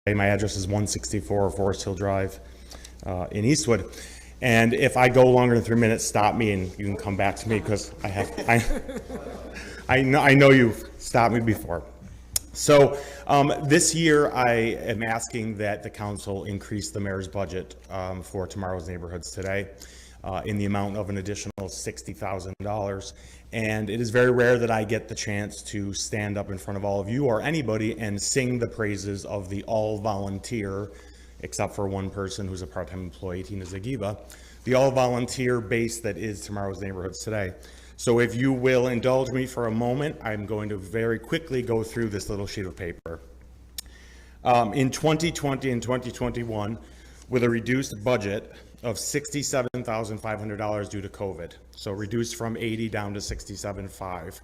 My address is 164 Forest Hill Drive in Eastwood. And if I go longer than 3 minutes, stop me and you can come back to me because I know you've stopped me before. So this year I am asking that the council increase the mayor's budget for Tomorrow's Neighborhoods Today in the amount of an additional $60,000. And it is very rare that I get the chance to stand up in front of all of you or anybody and sing the praises of the all-volunteer, except for one person who's a part-time employee, Tina Zagiva, the all-volunteer base that is Tomorrow's Neighborhoods Today. So if you will indulge me for a moment, I'm going to very quickly go through this little sheet of paper. In 2020 and 2021, with a reduced budget of $67,500 due to COVID, so reduced from 80 down to 67.5.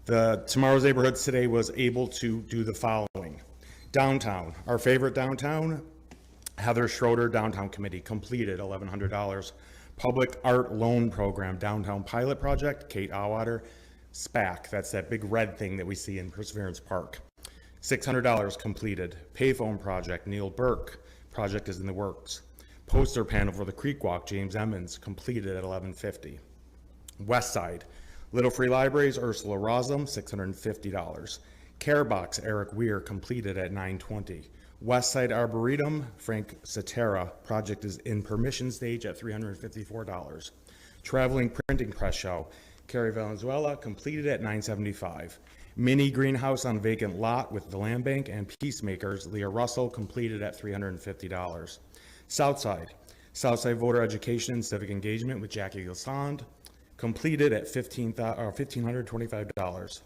The Tomorrow's Neighborhoods Today was able to do the following. Downtown, our favorite downtown, Heather Schroeder Downtown Committee, completed $1,100. Public Art Loan Program, Downtown Pilot Project, Kate Auwater, SPAC, that's that big red thing that we see in Perseverance Park. $600 completed. Payphone Project, Neil Burke, project is in the works. Poster panel for the Creek Walk, James Emmons, completed at $1,150. West Side, Little Free Libraries, Ursula Rosum, $650. Care Box, Eric Weir, completed at $920. West Side Arboretum, Frank Cetera, project is in permission stage at $354. Traveling Printing Press Show, Carrie Valenzuela, completed at $975. Mini Greenhouse on Vacant Lot with the Land Bank and Peacemakers, Leah Russell, completed at $350. Southside Voter Education and Civic Engagement with Jackie Gilsand, completed at $1,525.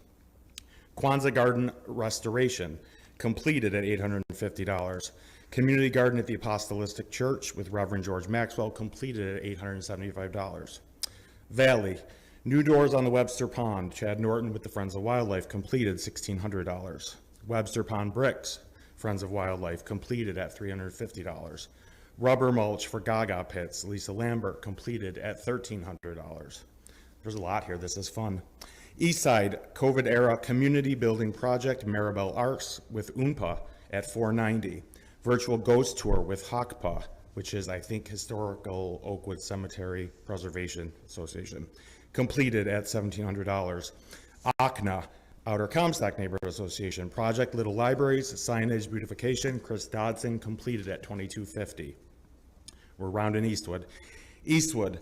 Kwanzaa Garden Restoration, completed at $850. Community Garden at the Apostolic Church with Reverend George Maxwell, completed at $875. Valley, New Doors on the Webster Pond, Chad Norton with the Friends of Wildlife, completed $1,600. Webster Pond Bricks, Friends of Wildlife, completed at $350. Rubber mulch for Gaga Pits, Lisa Lambert, completed at $1,300. There's a lot here, this is fun. East Side COVID era community building project, Maribel Arts with UNPA at $490. Virtual ghost tour with HOCPA, which is I think Historical Oakwood Cemetery Preservation Association, completed at $1,700. ACNA, Outer Comstock Neighborhood Association, project Little Libraries, signage beautification, Chris Dodson, completed at $2,250. We're rounding Eastwood. Eastwood,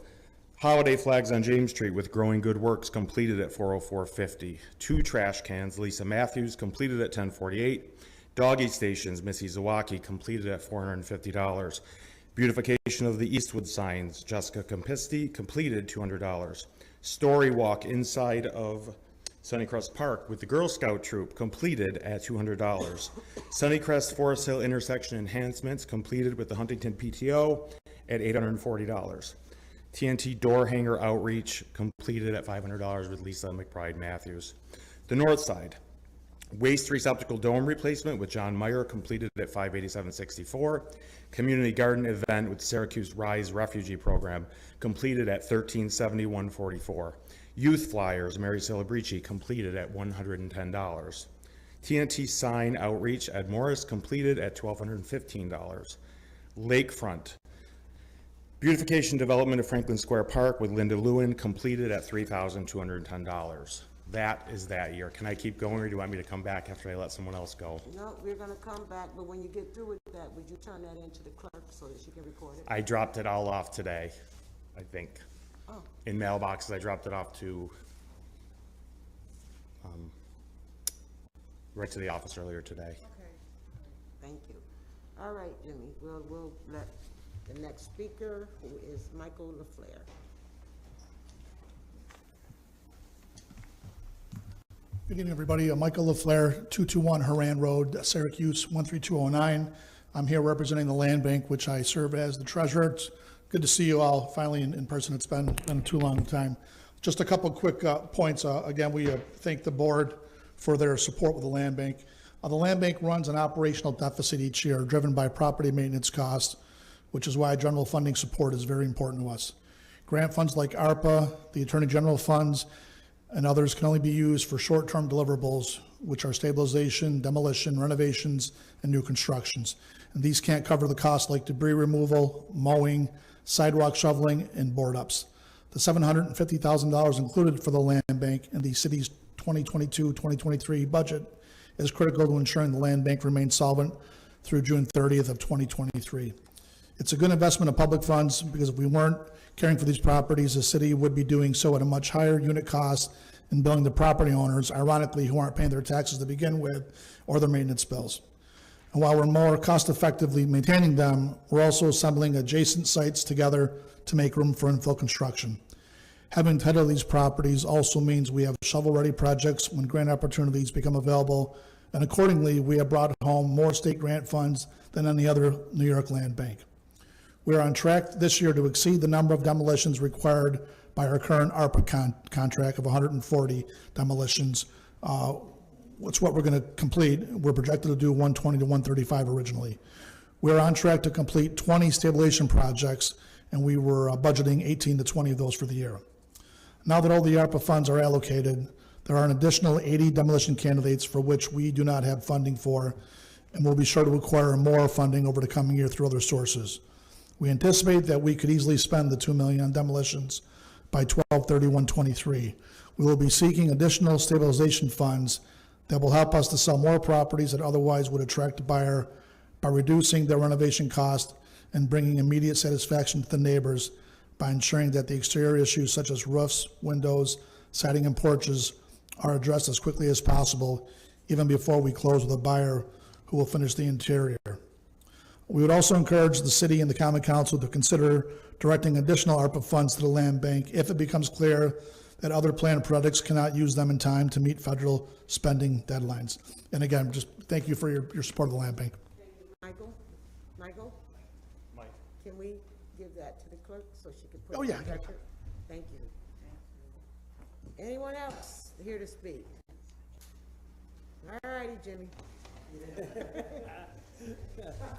holiday flags on James Street with Growing Good Works, completed at $404.50. 2 trash cans, Lisa Matthews, completed at $1048. Doggy stations, Missy Zawacki, completed at $450. Beautification of the Eastwood signs, Jessica Campisti, completed $200. Story walk inside of Sunnycrest Park with the Girl Scout troop, completed at $200. Sunnycrest Forest Hill intersection enhancements, completed with the Huntington PTO at $840. TNT door hanger outreach, completed at $500 with Lisa McBride Matthews. The North Side, waste receptacle dome replacement with John Meyer, completed at $587.64. Community garden event with Syracuse Rise Refugee Program, completed at $1371.44. Youth flyers, Mary Celebrici, completed at $110. TNT sign outreach at Morris, completed at $1,215. Lakefront, beautification development of Franklin Square Park with Linda Lewin, completed at $3,210. That is that year. Can I keep going, or do you want me to come back after I let someone else go? No, we're going to come back, but when you get through with that, would you turn that into the clerk so that she can record it? I dropped it all off today, I think. Oh. In mailboxes, I dropped it off to, right to the office earlier today. Okay. Thank you. All right, Jimmy. We'll let the next speaker, who is Michael LaFleur. Good evening, everybody. Michael LaFleur, 221 Haran Road, Syracuse, 13209. I'm here representing the Land Bank, which I serve as the treasurer. It's good to see you all finally in person. It's been too long a time. Just a couple quick points. Again, we thank the board for their support with the Land Bank. The Land Bank runs an operational deficit each year driven by property maintenance costs, which is why general funding support is very important to us. Grant funds like ARPA, the Attorney General funds, and others can only be used for short-term deliverables which are stabilization, demolition, renovations, and new constructions. And these can't cover the costs like debris removal, mowing, sidewalk shoveling, and board ups. The $750,000 included for the land bank in the city's 2022-2023 budget is critical to ensuring the land bank remains solvent through June 30th of 2023. It's a good investment of public funds because if we weren't caring for these properties, the city would be doing so at a much higher unit cost and billing the property owners, ironically, who aren't paying their taxes to begin with or their maintenance bills. And while we're more cost effectively maintaining them, we're also assembling adjacent sites together to make room for infill construction. Having title of these properties also means we have shovel-ready projects when grant opportunities become available, and accordingly, we have brought home more state grant funds than any other New York land bank. We are on track this year to exceed the number of demolitions required by our current ARPA contract of 140 demolitions. What's what we're going to complete. We're projected to do 120 to 135 originally. We're on track to complete 20 stabilization projects, and we were budgeting 18 to 20 of those for the year. Now that all the ARPA funds are allocated, there are an additional 80 demolition candidates for which we do not have funding for, and we'll be sure to acquire more funding over the coming year through other sources. We anticipate that we could easily spend the $2 million on demolitions by 12/31/23. We will be seeking additional stabilization funds that will help us to sell more properties that otherwise would attract a buyer by reducing their renovation cost and bringing immediate satisfaction to the neighbors by ensuring that the exterior issues such as roofs, windows, siding, and porches are addressed as quickly as possible, even before we close with a buyer who will finish the interior. We would also encourage the city and the common council to consider directing additional ARPA funds to the land bank if it becomes clear that other planned projects cannot use them in time to meet federal spending deadlines. And again, just thank you for your support of the land bank. Thank you, Michael. Michael? Mike. Can we give that to the clerk so she can put it in the record? Thank you. Anyone else here to speak? All righty, Jimmy.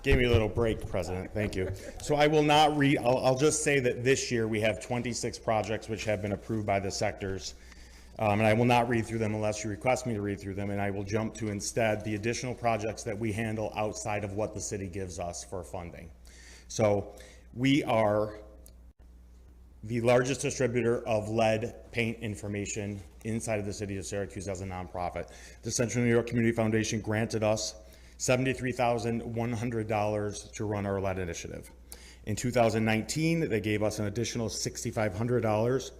Gave me a little break, President. Thank you. So I will not read, I'll just say that this year we have 26 projects which have been approved by the sectors. And I will not read through them unless you request me to read through them. And I will jump to instead the additional projects that we handle outside of what the city gives us for funding. So we are the largest distributor of lead paint information inside of the city of Syracuse as a nonprofit. The Central New York Community Foundation granted us $73,100 to run our lead initiative. In 2019, they gave us an additional $6,500,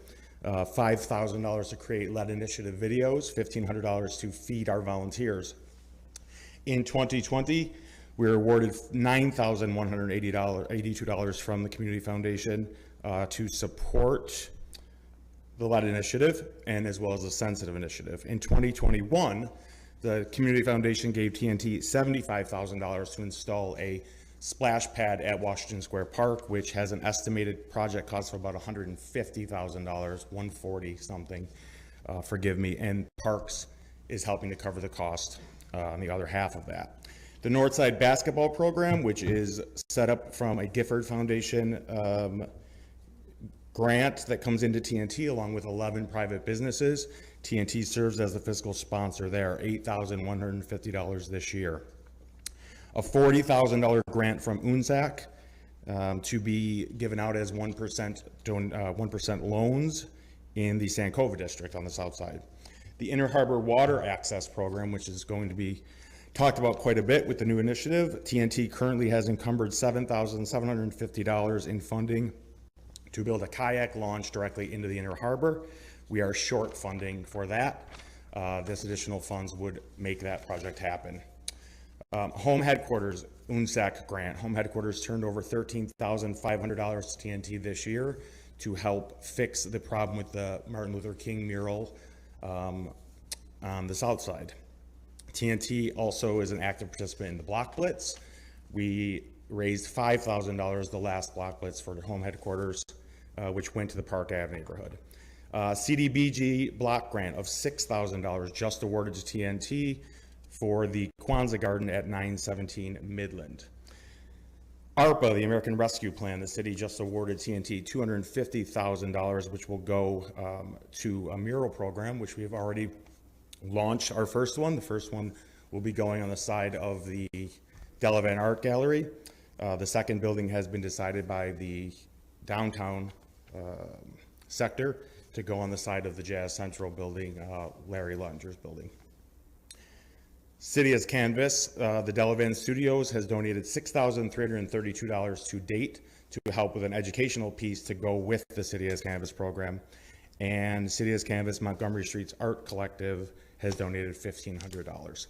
$5,000 to create lead initiative videos, $1,500 to feed our volunteers. In 2020, we were awarded $9,182 from the Community Foundation to support the lead initiative and as well as the sensitive initiative. In 2021, the Community Foundation gave TNT $75,000 to install a splash pad at Washington Square Park, which has an estimated project cost of about $150,000, $140 something, forgive me, and Parks is helping to cover the cost on the other half of that. The Northside Basketball Program, which is set up from a Gifford Foundation grant that comes into TNT along with 11 private businesses. TNT serves as the fiscal sponsor there, $8,150 this year. A $40,000 grant from UNSAC to be given out as 1% loans in the Sankova district on the south side. The Inner Harbor Water Access Program, which is going to be talked about quite a bit with the new initiative. TNT currently has encumbered $7,750 in funding to build a kayak launch directly into the Inner Harbor. We are short funding for that. This additional funds would make that project happen. Home headquarters, UNSAC grant. Home headquarters turned over $13,500 to TNT this year to help fix the problem with the Martin Luther King mural on the south side. TNT also is an active participant in the Block Blitz. We raised $5,000 the last Block Blitz for the home headquarters, which went to the Park Ave neighborhood. CDBG block grant of $6,000 just awarded to TNT for the Kwanzaa Garden at 917 Midland. ARPA, the American Rescue Plan, the city just awarded TNT $250,000, which will go to a mural program, which we have already launch our first one. The first one will be going on the side of the Delavan Art Gallery. The second building has been decided by the downtown sector to go on the side of the Jazz Central building, Larry Lunger's building. City as Canvas, the Delavan Studios has donated $6,332 to date to help with an educational piece to go with the City as Canvas program. And City as Canvas Montgomery Street's Art Collective has donated $1,500.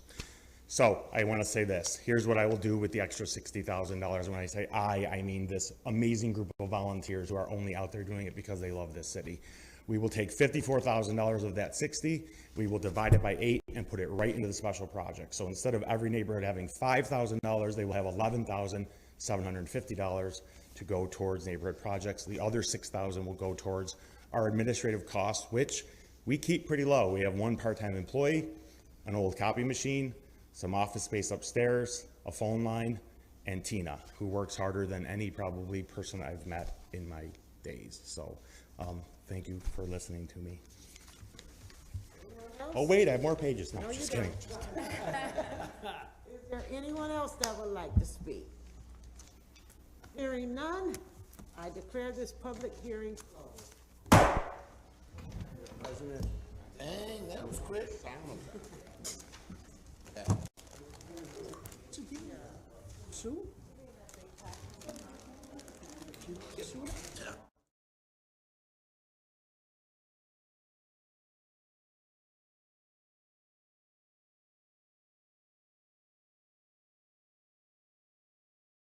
So I want to say this. Here's what I will do with the extra $60,000. When I say I mean this amazing group of volunteers who are only out there doing it because they love this city. We will take $54,000 of that 60, we will divide it by 8 and put it right into the special project. So instead of every neighborhood having $5,000, they will have $11,750 to go towards neighborhood projects. The other $6,000 will go towards our administrative costs, which we keep pretty low. We have one part-time employee, an old copy machine, some office space upstairs, a phone line, and Tina, who works harder than any probably person I've met in my days. So thank you for listening to me. Oh wait, I have more pages. No, just kidding. Is there anyone else that would like to speak? Hearing none, I declare this public hearing closed. President. Dang, that was quick. Sue?